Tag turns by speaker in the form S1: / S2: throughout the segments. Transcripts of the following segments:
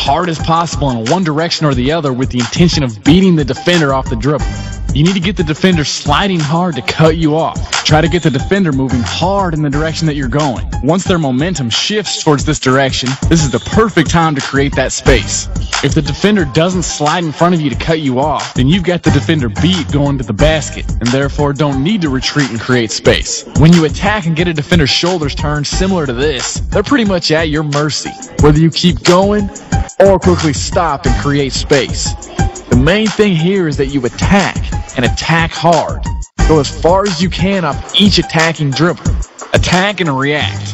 S1: hard as possible in one direction or the other with the intention of beating the defender off the dribble. You need to get the defender sliding hard to cut you off. Try to get the defender moving hard in the direction that you're going. Once their momentum shifts towards this direction, this is the perfect time to create that space. If the defender doesn't slide in front of you to cut you off, then you've got the defender beat going to the basket, and therefore don't need to retreat and create space. When you attack and get a defender's shoulders turned similar to this, they're pretty much at your mercy, whether you keep going or quickly stop and create space. The main thing here is that you attack, and attack hard. Go as far as you can off each attacking dribble. Attack and react.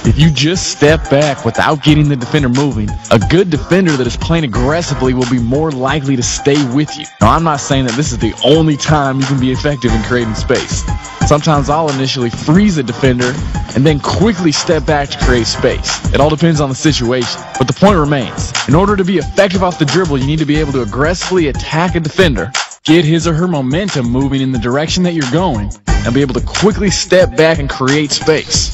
S1: If you just step back without getting the defender moving, a good defender that is playing aggressively will be more likely to stay with you. Now, I'm not saying that this is the only time you can be effective in creating space. Sometimes I'll initially freeze a defender and then quickly step back to create space. It all depends on the situation, but the point remains. In order to be effective off the dribble, you need to be able to aggressively attack a defender, get his or her momentum moving in the direction that you're going, and be able to quickly step back and create space.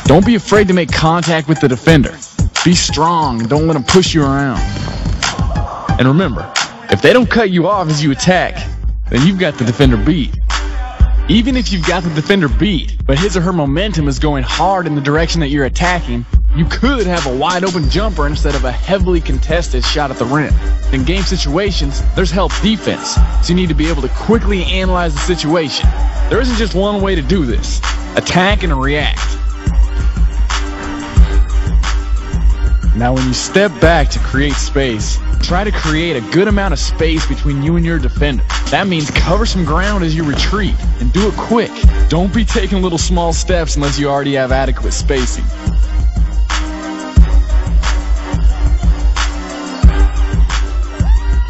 S1: Don't be afraid to make contact with the defender. Be strong and don't let them push you around. And remember, if they don't cut you off as you attack, then you've got the defender beat. Even if you've got the defender beat, but his or her momentum is going hard in the direction that you're attacking, you could have a wide open jumper instead of a heavily contested shot at the rim. In game situations, there's help defense, so you need to be able to quickly analyze the situation. There isn't just one way to do this. Attack and react. Now when you step back to create space, try to create a good amount of space between you and your defender. That means cover some ground as you retreat, and do it quick. Don't be taking little small steps unless you already have adequate spacing.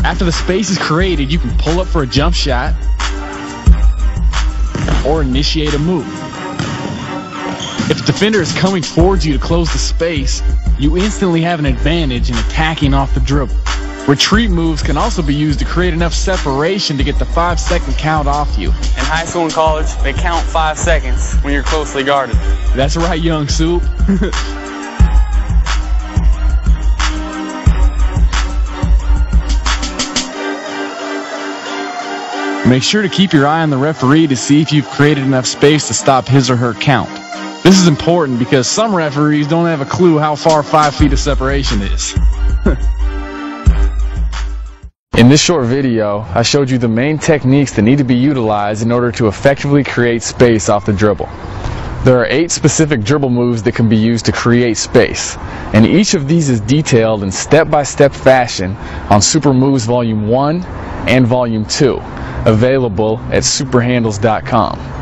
S1: After the space is created, you can pull up for a jump shot or initiate a move. If the defender is coming towards you to close the space, you instantly have an advantage in attacking off the dribble. Retreat moves can also be used to create enough separation to get the 5-second count off you.
S2: In high school and college, they count 5 seconds when you're closely guarded.
S1: That's right, young soup. Make sure to keep your eye on the referee to see if you've created enough space to stop his or her count. This is important because some referees don't have a clue how far 5 feet of separation is. In this short video, I showed you the main techniques that need to be utilized in order to effectively create space off the dribble. There are 8 specific dribble moves that can be used to create space, and each of these is detailed in step-by-step fashion on Super Moves Volume 1 and Volume 2, available at superhandles.com.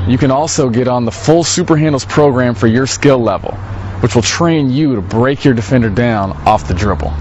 S1: You can also get on the full Super Handles program for your skill level, which will train you to break your defender down off the dribble.